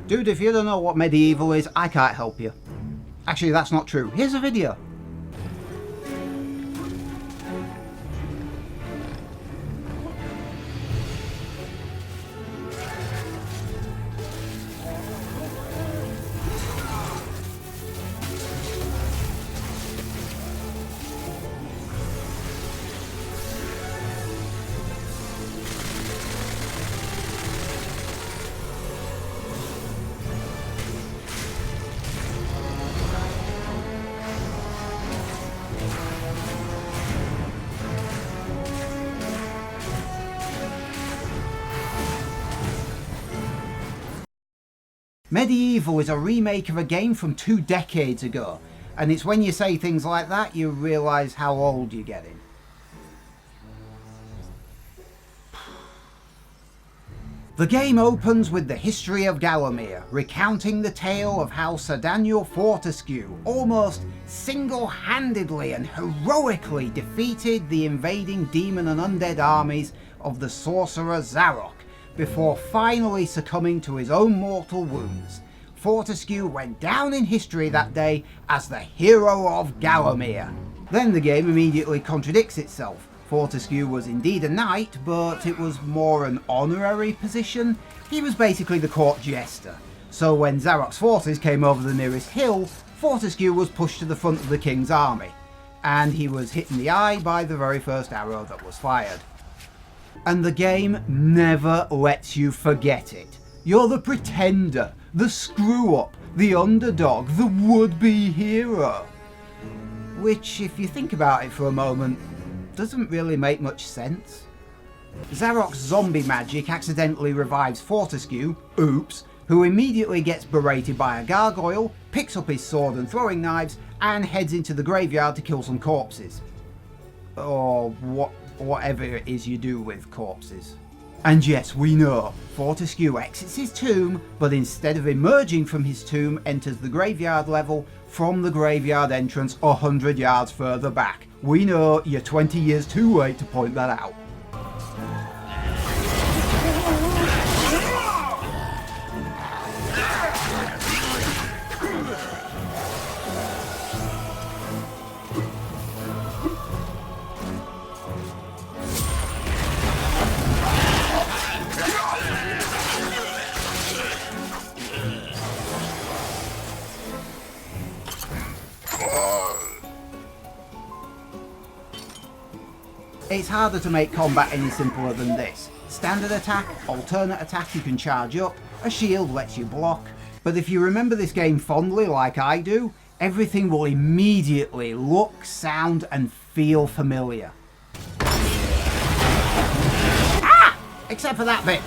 Dude, if you don't know what Medieval is, I can't help you. Actually, that's not true. Here's a video. Medieval is a remake of a game from 2 decades ago, and it's when you say things like that you realise how old you're getting. The game opens with the history of Gallowmere, recounting the tale of how Saddam Fortescue almost single-handedly and heroically defeated the invading demon and undead armies of the sorcerer Zarok, before finally succumbing to his own mortal wounds. Fortescue went down in history that day as the hero of Gallowmere. Then the game immediately contradicts itself. Fortescue was indeed a knight, but it was more an honorary position. He was basically the court jester. So when Zarok's forces came over the nearest hill, Fortescue was pushed to the front of the king's army, and he was hit in the eye by the very first arrow that was fired. And the game never lets you forget it. You're the pretender, the screw-up, the underdog, the would-be hero. Which, if you think about it for a moment, doesn't really make much sense. Zarok's zombie magic accidentally revives Fortescue, oops, who immediately gets berated by a gargoyle, picks up his sword and throwing knives, and heads into the graveyard to kill some corpses. Or whatever it is you do with corpses. And yes, we know, Fortescue exits his tomb, but instead of emerging from his tomb, enters the graveyard level from the graveyard entrance 100 yards further back. We know, you're 20 years too late to point that out. It's harder to make combat any simpler than this. Standard attack, alternate attack you can charge up, a shield lets you block. But if you remember this game fondly like I do, everything will immediately look, sound and feel familiar. Ah! Except for that bit.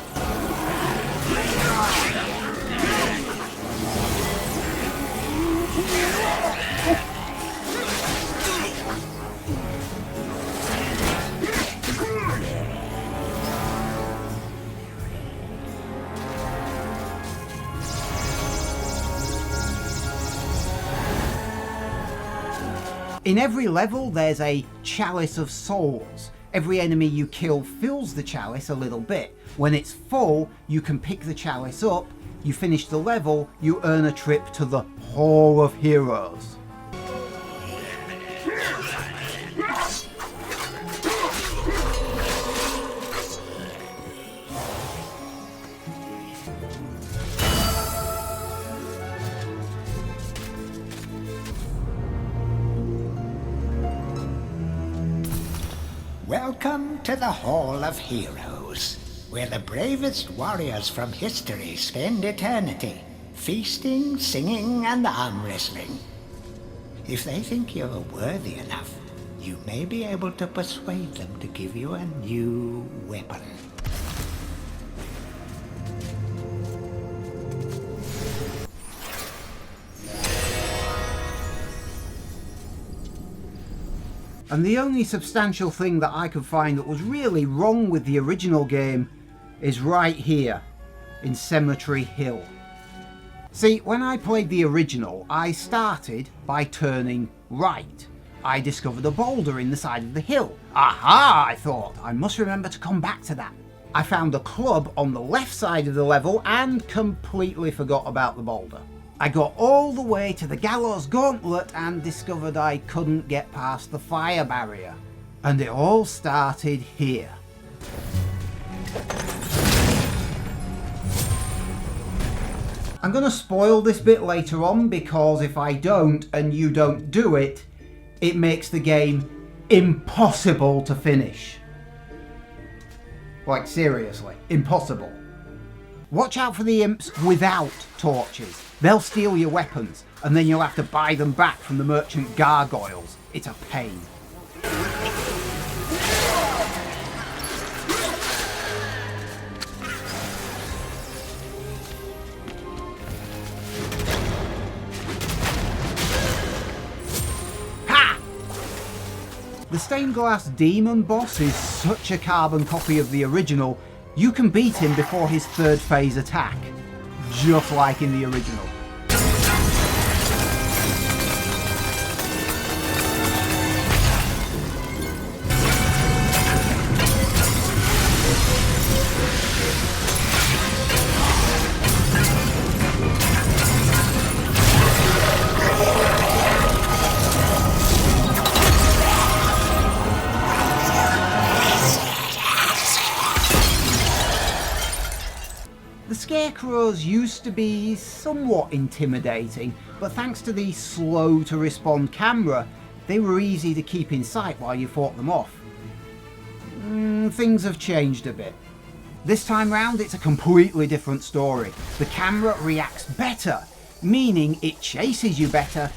In every level there's a chalice of souls. Every enemy you kill fills the chalice a little bit. When it's full, you can pick the chalice up, you finish the level, you earn a trip to the Hall of Heroes. Welcome to the Hall of Heroes, where the bravest warriors from history spend eternity, feasting, singing, and arm wrestling. If they think you're worthy enough, you may be able to persuade them to give you a new weapon. And the only substantial thing that I could find that was really wrong with the original game is right here, in Cemetery Hill. See, when I played the original, I started by turning right. I discovered a boulder in the side of the hill. Aha, I thought, I must remember to come back to that. I found a club on the left side of the level and completely forgot about the boulder. I got all the way to the gallows gauntlet and discovered I couldn't get past the fire barrier. And it all started here. I'm going to spoil this bit later on because if I don't and you don't do it, it makes the game impossible to finish. Like seriously, impossible. Watch out for the imps without torches. They'll steal your weapons and then you'll have to buy them back from the merchant gargoyles. It's a pain. The stained glass demon boss is such a carbon copy of the original, you can beat him before his third phase attack, just like in the original. The Scarecrows used to be somewhat intimidating, but thanks to the slow to respond camera, they were easy to keep in sight while you fought them off. Things have changed a bit. This time round it's a completely different story. The camera reacts better, meaning it chases you better,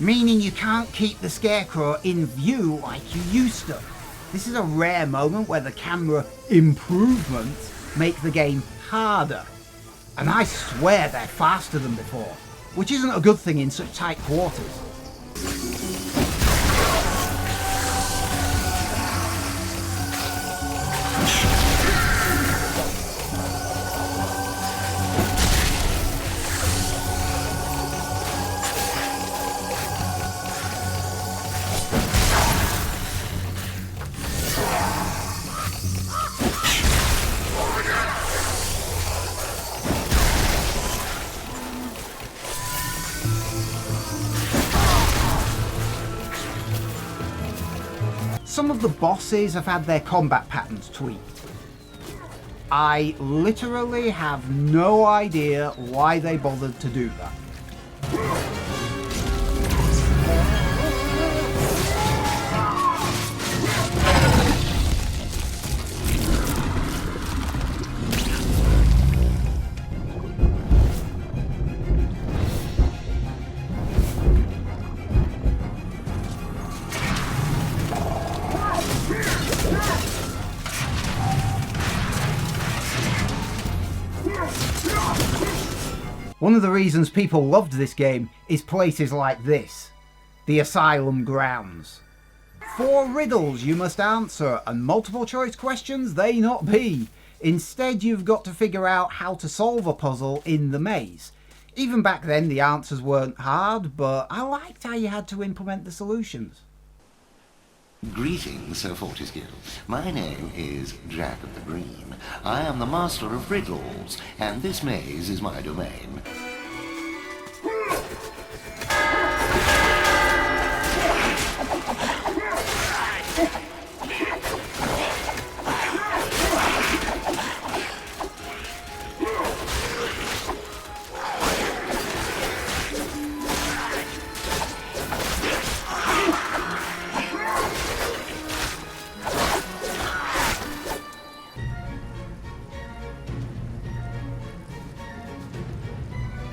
meaning you can't keep the Scarecrow in view like you used to. This is a rare moment where the camera improvements make the game harder. And I swear they're faster than before, which isn't a good thing in such tight quarters. Some of the bosses have had their combat patterns tweaked. I literally have no idea why they bothered to do that. One of the reasons people loved this game is places like this, the Asylum grounds. 4 riddles you must answer, and multiple choice questions they not be. Instead you've got to figure out how to solve a puzzle in the maze. Even back then the answers weren't hard, but I liked how you had to implement the solutions. Greetings, Sir Fortescue. My name is Jack of the Green. I am the master of riddles, and this maze is my domain.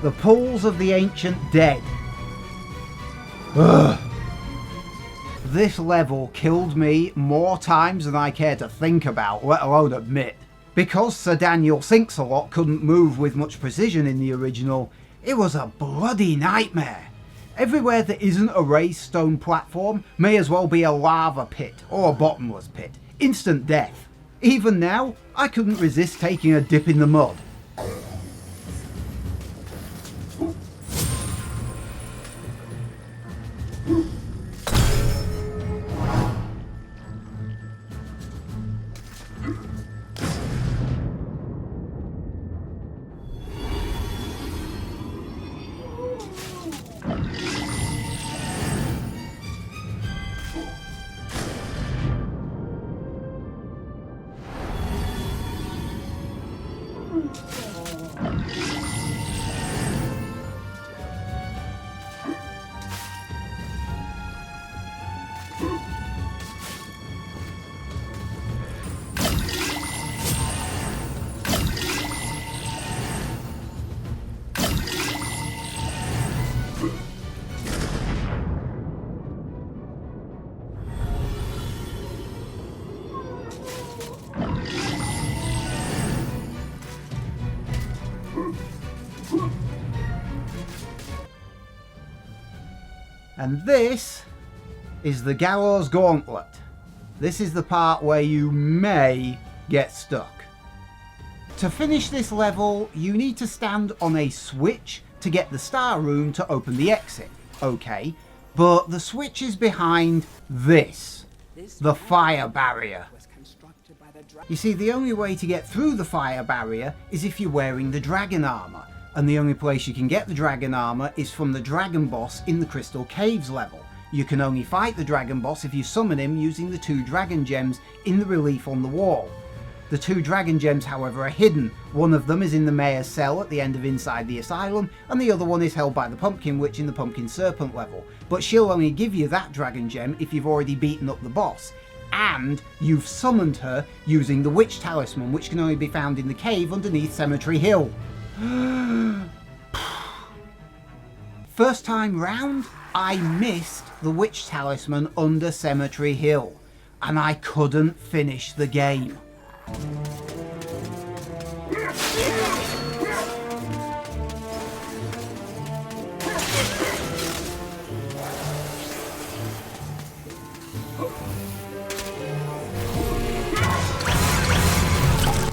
The pools of the ancient dead. Ugh. This level killed me more times than I care to think about, let alone admit. Because Sir Daniel Sinks-a-Lot couldn't move with much precision in the original, it was a bloody nightmare. Everywhere that isn't a raised stone platform may as well be a lava pit or a bottomless pit. Instant death. Even now, I couldn't resist taking a dip in the mud. And this is the Gallows Gauntlet. This is the part where you may get stuck. To finish this level, you need to stand on a switch to get the star room to open the exit. Okay, but the switch is behind this, the fire barrier. You see, the only way to get through the fire barrier is if you're wearing the dragon armor, and the only place you can get the dragon armor is from the dragon boss in the Crystal Caves level. You can only fight the dragon boss if you summon him using the 2 dragon gems in the relief on the wall. The 2 dragon gems, however, are hidden. One of them is in the mayor's cell at the end of Inside the Asylum, and the other one is held by the Pumpkin Witch in the Pumpkin Serpent level. But she'll only give you that dragon gem if you've already beaten up the boss, and you've summoned her using the Witch Talisman, which can only be found in the cave underneath Cemetery Hill. First time round, I missed the Witch Talisman under Cemetery Hill, and I couldn't finish the game.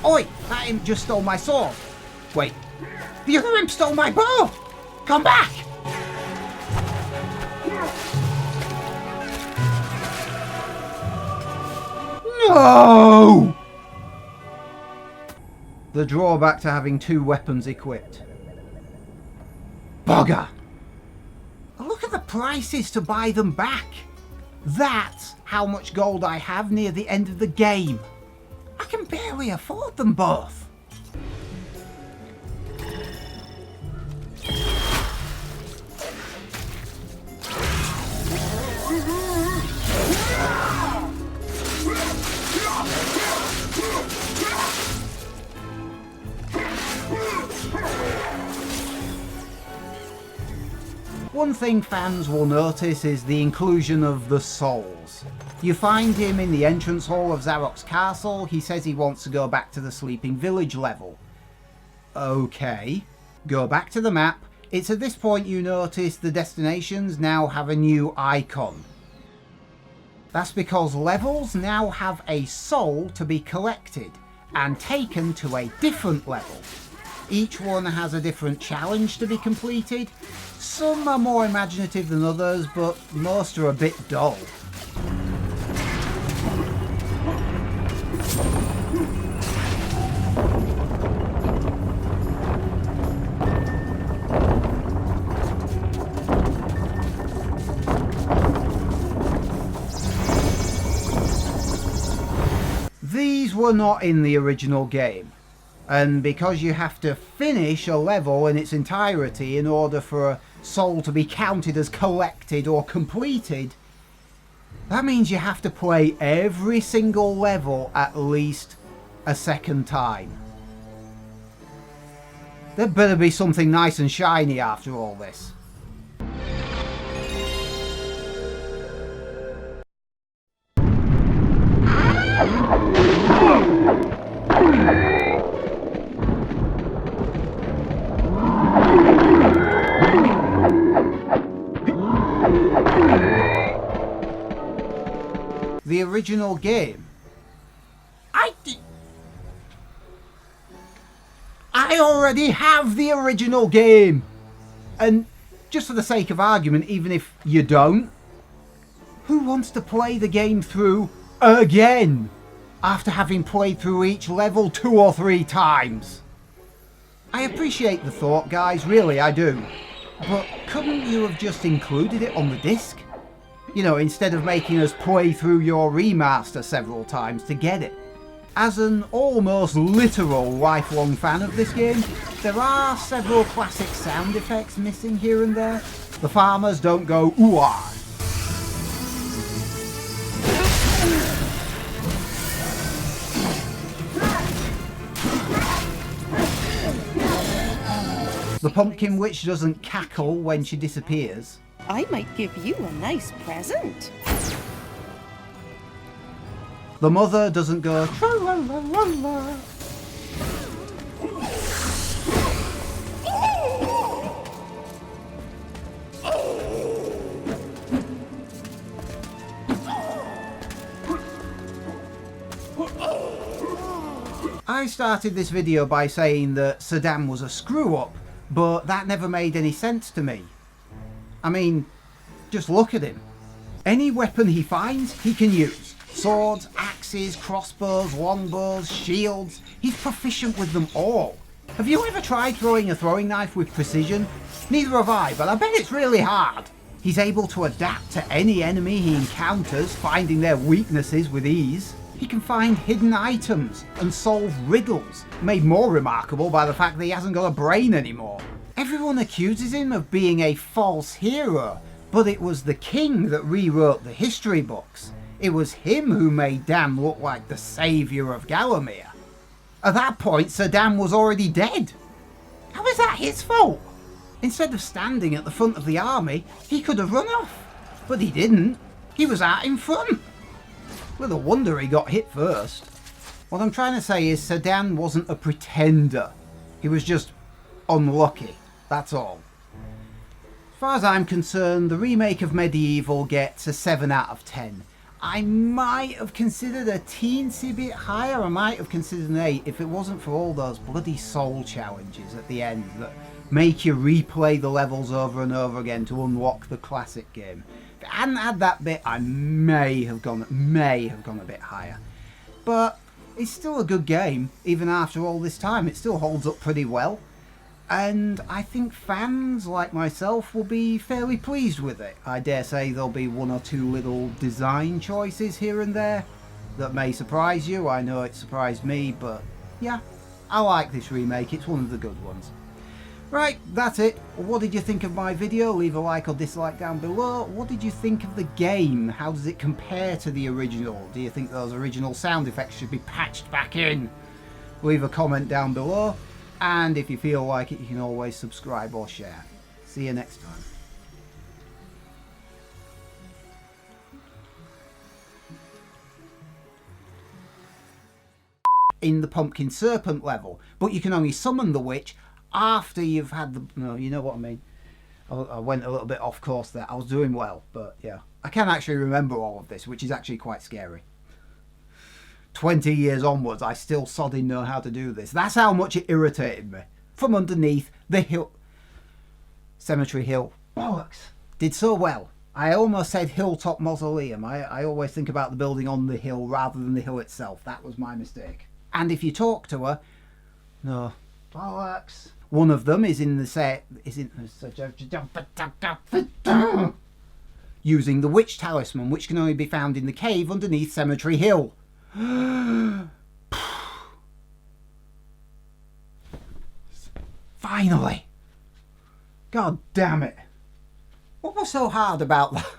Oi! That imp just stole my sword! Wait, the other imp stole my bow! Come back! No! The drawback to having 2 weapons equipped. Bugger! Look at the prices to buy them back! That's how much gold I have near the end of the game. I can barely afford them both. One thing fans will notice is the inclusion of the souls. You find him in the entrance hall of Zarok's castle. He says he wants to go back to the Sleeping Village level. Okay, go back to the map. It's at this point you notice the destinations now have a new icon. That's because levels now have a soul to be collected and taken to a different level. Each one has a different challenge to be completed. Some are more imaginative than others, but most are a bit dull. These were not in the original game. And because you have to finish a level in its entirety in order for a soul to be counted as collected or completed, that means you have to play every single level at least a second time. There better be something nice and shiny after all this. The original game. I already have the original game! And just for the sake of argument, even if you don't, who wants to play the game through again after having played through each level 2 or 3 times? I appreciate the thought, guys, really I do. But couldn't you have just included it on the disc? You know, instead of making us play through your remaster several times to get it. As an almost literal lifelong fan of this game, there are several classic sound effects missing here and there. The farmers don't go ooh-ah. The Pumpkin Witch doesn't cackle when she disappears. I might give you a nice present. The mother doesn't go tra-la-la-la-la. I started this video by saying that Saddam was a screw-up, but that never made any sense to me. I mean, just look at him. Any weapon he finds, he can use. Swords, axes, crossbows, longbows, shields. He's proficient with them all. Have you ever tried throwing a throwing knife with precision? Neither have I, but I bet it's really hard. He's able to adapt to any enemy he encounters, finding their weaknesses with ease. He can find hidden items and solve riddles, made more remarkable by the fact that he hasn't got a brain anymore. Everyone accuses him of being a false hero, but it was the king that rewrote the history books. It was him who made Dam look like the saviour of Gallowmere. At that point, Saddam was already dead. How is that his fault? Instead of standing at the front of the army, he could have run off. But he didn't. He was out in front. Little wonder he got hit first. What I'm trying to say is Saddam wasn't a pretender. He was just unlucky. That's all. As far as I'm concerned, the remake of Medieval gets a 7 out of 10. I might have considered a teensy bit higher. I might have considered an 8 if it wasn't for all those bloody soul challenges at the end that make you replay the levels over and over again to unlock the classic game. If I hadn't had that bit, I may have gone a bit higher. But it's still a good game, even after all this time. It still holds up pretty well. And I think fans like myself will be fairly pleased with it. I dare say there'll be one or two little design choices here and there that may surprise you. I know it surprised me, but yeah, I like this remake. It's one of the good ones. Right, that's it. What did you think of my video? Leave a like or dislike down below. What did you think of the game? How does it compare to the original? Do you think those original sound effects should be patched back in? Leave a comment down below. And if you feel like it, you can always subscribe or share. See you next time. In the pumpkin serpent level, but you can only summon the witch after you've had the... No, you know what I mean. I went a little bit off course there. I was doing well, but yeah. I can actually remember all of this, which is actually quite scary. 20 years onwards, I still sodding know how to do this. That's how much it irritated me. From underneath the hill... Cemetery Hill. Bollocks. Did so well. I almost said Hilltop Mausoleum. I always think about the building on the hill rather than the hill itself. That was my mistake. And if you talk to her... No. Bollocks. One of them is in the set... using the witch talisman, which can only be found in the cave underneath Cemetery Hill. Finally. God damn it. What was so hard about that?